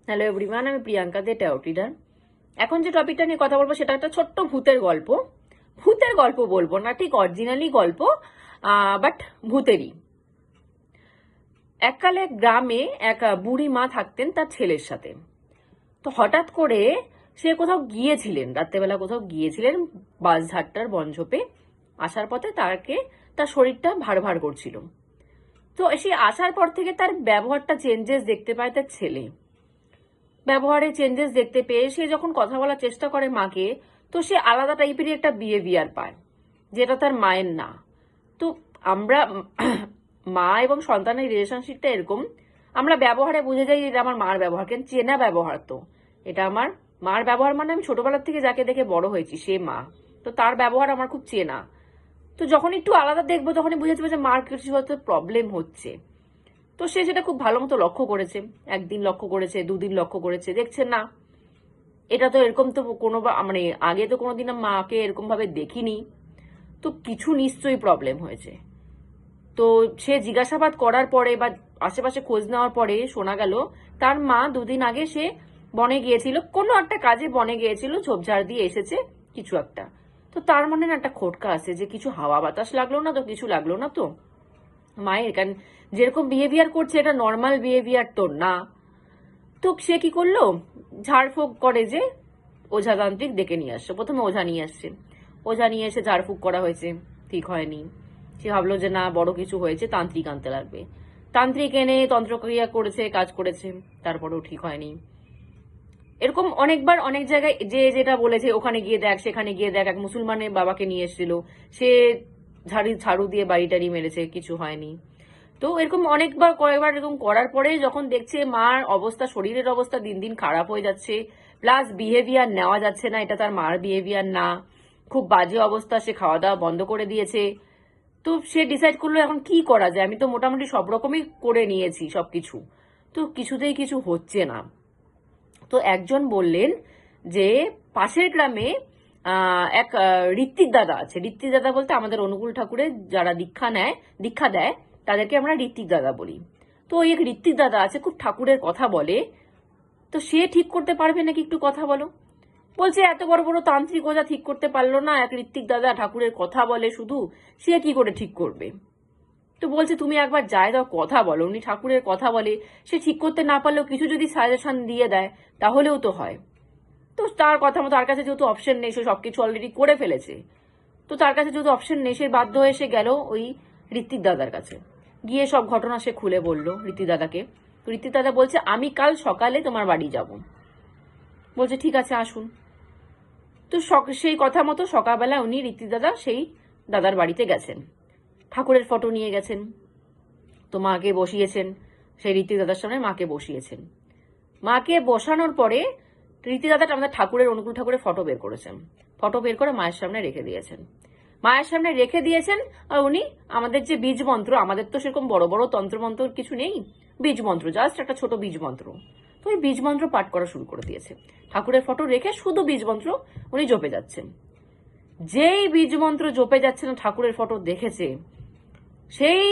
Hello everyone, আমি প্রিয়াঙ্কা দে taro reader. এখন যে টপিকটা নিয়ে কথা বলবো সেটা একটা ছোট্ট ভূতের গল্প। ভূতের গল্প বলবো না, ঠিক অরিজিনালি গল্প, বাট ভূতেরই। এককালে গ্রামে এক বুড়ি মা থাকতেন তার ছেলের সাথে। তো হঠাৎ করে সে কোথাও গিয়েছিলেন, রাত্রেবেলা কোথাও গিয়েছিলেন বাঁশঝাড়টার বনঝোপে। আসার পথে তার শরীরটা ভার ভার করছিল। তো সে আসার পর থেকে তার ব্যবহারটা চেঞ্জেস দেখতে পায় তার ছেলে। ব্যবহারে চেঞ্জেস দেখতে পেয়ে সে যখন কথা বলার চেষ্টা করে মাকে, তো সে আলাদা টাইপেরই একটা বিহেভিয়ার পায়, যেটা তার মায়ের না। তো আমরা মা এবং সন্তানের রিলেশনশিপটা এরকম, আমরা ব্যবহারে বুঝে যাই এটা আমার মার ব্যবহার, কেন চেনা ব্যবহার। তো এটা আমার মার ব্যবহার, মানে আমি ছোটবেলার থেকে যাকে দেখে বড় হয়েছি সে মা, তো তার ব্যবহার আমার খুব চেনা। তো যখন একটু আলাদা দেখবো তখনই বুঝে যাবে যে মার কিছু হয়তো প্রবলেম হচ্ছে। তো সে সেটা খুব ভালো মতো লক্ষ্য করেছে। একদিন লক্ষ্য করেছে, দুদিন লক্ষ্য করেছে, দেখছে না এটা তো এরকম, তো কোনো মানে আগে তো কোনোদিন মাকে এরকম ভাবে দেখিনি, তো কিছু নিশ্চয়ই প্রবলেম হয়েছে। তো সে জিজ্ঞাসাবাদ করার পরে বা আশেপাশে খোঁজ নেওয়ার পরে শোনা গেল তার মা দুদিন আগে সে বনে গিয়েছিল, কোনো একটা কাজে বনে গিয়েছিল, ঝোপঝাড় দিয়ে এসেছে কিছু একটা। তো তার মনে না একটা খটকা আছে যে কিছু হাওয়া বাতাস লাগলো না তো, কিছু লাগলো না তো মায়ের, কারণ যেরকম বিহেভিয়ার করছে এটা নর্মাল বিহেভিয়ার তো না। তো সে কি করলো, ঝাড়ফুঁক করে যে ওঝাতান্ত্রিক ডেকে নিয়ে আসছে। প্রথমে ওঝা নিয়ে আসছে, ওঝা নিয়ে এসে ঝাড়ফুঁক করা হয়েছে, ঠিক হয়নি। সে ভাবলো যে না বড় কিছু হয়েছে, তান্ত্রিক আনতে লাগবে। তান্ত্রিক এনে তন্ত্রক্রিয়া করেছে, কাজ করেছে, তারপরেও ঠিক হয়নি। এরকম অনেকবার অনেক জায়গায় যে যেটা বলেছে ওখানে গিয়ে দেখ, সেখানে গিয়ে দেখ। এক মুসলমানের বাবাকে নিয়ে এসেছিল, সে ঝাড়ু দিয়ে বাড়ি টাড়ি মেরেছে, কিছু হয়নি। তো এরকম অনেকবার কয়েকবার এরকম করার পরে যখন দেখছে মার অবস্থা, শরীরের অবস্থা দিন দিন খারাপ হয়ে যাচ্ছে, প্লাস বিহেভিয়ার নেওয়া যাচ্ছে না, এটা তার মার বিহেভিয়ার না, খুব বাজে অবস্থা, সে খাওয়া দাওয়া বন্ধ করে দিয়েছে। তো সে ডিসাইড করলো এখন কি করা যায়, আমি তো মোটামুটি সব রকমই করে নিয়েছি সবকিছু, তো কিছুতেই কিছু হচ্ছে না। তো একজন বললেন যে পাশের গ্রামে এক ঋত্বিক দাদা আছে। ঋত্বিক দাদা বলতে আমাদের অনুকূল ঠাকুরের যারা দীক্ষা দেয় তাদেরকে আমরা ঋত্বিক দাদা বলি। তো ওই এক ঋত্বিক দাদা আছে, খুব ঠাকুরের কথা বলে। তো সে ঠিক করতে পারবে নাকি, একটু কথা বলো। বলছে এত বড় বড় তান্ত্রিক ওঝা ঠিক করতে পারলো না, এক ঋত্বিক দাদা ঠাকুরের কথা বলে শুধু, সে কি করে ঠিক করবে। তো বলছে তুমি একবার যায় দাও, কথা বলো, উনি ঠাকুরের কথা বলে, সে ঠিক করতে না পারলেও কিছু যদি সাজেশন দিয়ে দেয় তাহলেও তো হয়। তো তার কথা মতো, তার কাছে যেহেতু অপশন নেই, সে সবকিছু অলরেডি করে ফেলেছে, তো তার কাছে যেহেতু অপশন নেই, সে বাধ্য হয়ে সে গেল ওই ঋত্বিক দাদার কাছে। গিয়ে সব ঘটনা সে খুলে বলল ঋত্বিক দাদাকে। তো ঋত্বিক দাদা বলছে আমি কাল সকালে তোমার বাড়ি যাব। বলছে ঠিক আছে আসুন। তো সেই কথা মতো সকালবেলা উনি ঋত্বিক দাদা সেই দাদার বাড়িতে গেছেন, ঠাকুরের ফটো নিয়ে গেছেন। তো মাকে বসিয়েছেন, সেই ঋত্বিক দাদার সামনে মাকে বসিয়েছেন। মাকে বসানোর পরে ঋত্বিক দাদা আমাদের ঠাকুরের, অনুকূল ঠাকুরের ফটো বের করেছেন। ফটো বের করে মায়ের সামনে রেখে দিয়েছেন। মায়ের সামনে রেখে দিয়েছেন। আর উনি আমাদের যে বীজ মন্ত্র, আমাদের তো সেরকম বড় বড় তন্ত্রমন্ত্র কিছু নেই, বীজ মন্ত্র, জাস্ট একটা ছোট বীজ মন্ত্র, তো ওই বীজ মন্ত্র পাঠ করা শুরু করে দিয়েছে। ঠাকুরের ফটো রেখে শুধু বীজ মন্ত্র উনি জপে যাচ্ছেন। যেই বীজ মন্ত্র জপে যাচ্ছেন, ঠাকুরের ফটো দেখেছে, সেই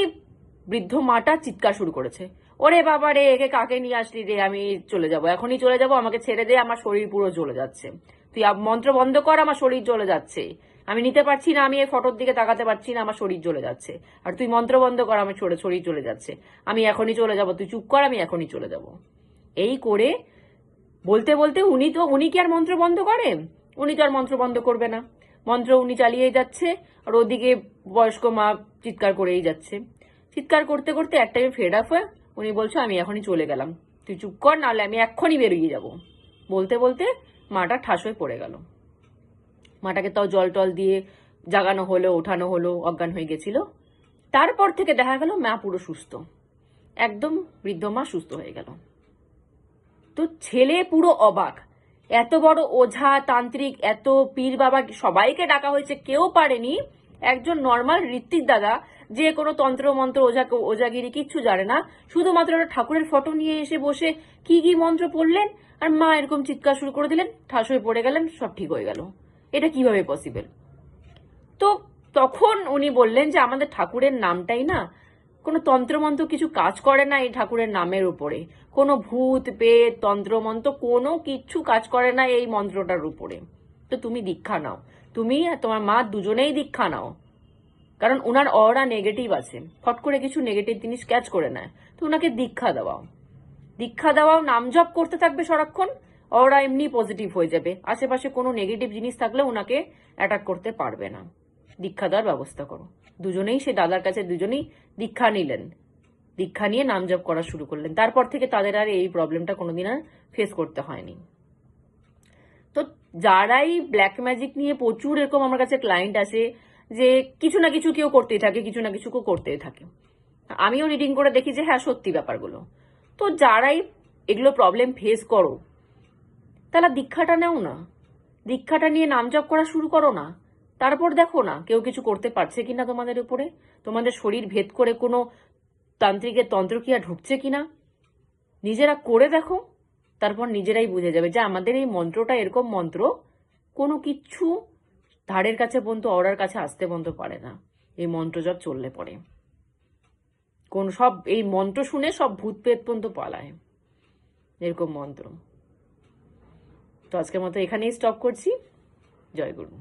বৃদ্ধ মাটা চিৎকার শুরু করেছে, ওরে বাবা রে, একে কাকে নিয়ে আসলি রে, আমি চলে যাব, এখনই চলে যাব, আমাকে ছেড়ে দে, আমার শরীর পুরো জ্বলে যাচ্ছে, তুই মন্ত্র বন্ধ কর, আমার শরীর জ্বলে যাচ্ছে, আমি নিতে পারছি না, আমি এই ফটোর দিকে তাকাতে পারছি না, আমার শরীর জ্বলে যাচ্ছে, আর তুই মন্ত্র বন্ধ কর, আমার শরীর জ্বলে যাচ্ছে, আমি এখনই চলে যাব, তুই চুপ কর, আমি এখনই চলে যাব। এই করে বলতে বলতে উনি কি আর মন্ত্র বন্ধ করে, উনি তো আর মন্ত্র বন্ধ করবে না, মন্ত্র উনি চালিয়েই যাচ্ছে। আর ওদিকে বয়স্ক মা চিৎকার করেই যাচ্ছে। চিৎকার করতে করতে একটা ফেড আপ হয়ে উনি বলছে আমি এখনই চলে গেলাম, তুই চুপ কর, নাহলে আমি এক্ষুনি বেরিয়ে যাব। বলতে বলতে মাটা ঠাস হয়ে পড়ে গেল। মাটাকে তাও জল টল দিয়ে জাগানো হলো, ওঠানো হলো, অজ্ঞান হয়ে গেছিল। তারপর থেকে দেখা গেল মা পুরো সুস্থ, একদম বৃদ্ধ মা সুস্থ হয়ে গেল। তো ছেলে পুরো অবাক, এত বড় ওঝা তান্ত্রিক, এত পীর বাবা সবাইকে ডাকা হয়েছে, কেউ পারেনি একজন নর্মাল ঋত্বিক দাদা, যে কোনো তন্ত্র মন্ত্র ওঝাগিরি কিচ্ছু জানে না, শুধুমাত্র একটা ঠাকুরের ফটো নিয়ে এসে বসে কি কি মন্ত্র পড়লেন, আর মা এরকম চিৎকার শুরু করে দিলেন, ঠাস হয়ে পড়ে গেলেন, সব ঠিক হয়ে গেল। এটা কিভাবে পসিবল? তো তখন উনি বললেন যে আমাদের ঠাকুরের নামটাই না কোনো তন্ত্রমন্ত্র কিছু কাজ করে না এই ঠাকুরের নামের উপরে। কোনো ভূত পেত তন্ত্রমন্ত্র কোনো কিচ্ছু কাজ করে না এই মন্ত্রটার উপরে। তো তুমি দীক্ষা নাও, তুমি আর তোমার মা দুজনেই দীক্ষা নাও, কারণ ওনার অরা নেগেটিভ আছে, ফট করে কিছু নেগেটিভ জিনিস ক্যাচ করে নেয়। তো ওনাকে দীক্ষা দেওয়াও, দীক্ষা দেওয়াও, নাম জপ করতে থাকবে সারাক্ষণ, অরা এমনি পজিটিভ হয়ে যাবে। আশেপাশে কোনো নেগেটিভ জিনিস থাকলে ওনাকে অ্যাটাক করতে পারবে না। দীক্ষা দেওয়ার ব্যবস্থা করো। দুজনেই সে দাদার কাছে দুজনেই দীক্ষা নিলেন, দীক্ষা নিয়ে নাম জপ করা শুরু করলেন। তারপর থেকে তাদের আর এই প্রবলেমটা কোনোদিন আর ফেস করতে হয়নি। তো যারাই ব্ল্যাক ম্যাজিক নিয়ে প্রচুর এরকম আমার কাছে ক্লায়েন্ট আসে যে কিছু না কিছু কেউ করতেই থাকে, কিছু না কিছু কেউ করতেই থাকে, আমিও রিডিং করে দেখি যে হ্যাঁ সত্যি ব্যাপারগুলো। তো যারাই এগুলো প্রবলেম ফেস করো, তাহলে দীক্ষাটা নেও না, দীক্ষাটা নিয়ে নাম জপ করা শুরু করো না। তারপর দেখো না কেউ কিছু করতে পারছে কিনা তোমাদের উপরে, তোমাদের শরীর ভেদ করে কোনো তান্ত্রিকের তন্ত্রক্রিয়া ঢুকছে কিনা, নিজেরা করে দেখো। তারপর নিজেরাই বুঝে যাবে যে আমাদের এই মন্ত্রটা এরকম মন্ত্র, কোনো কিচ্ছু ধারের কাছে পর্যন্ত অরার কাছে আসতে পর্যন্ত পারে না এই মন্ত্র জপ চললে পরে। কোন সব এই মন্ত্র শুনে সব ভূত প্রেত পর্যন্ত পালায় এরকম মন্ত্র। তো আজকের মতো এখানেই স্টপ করছি। জয় গুরু।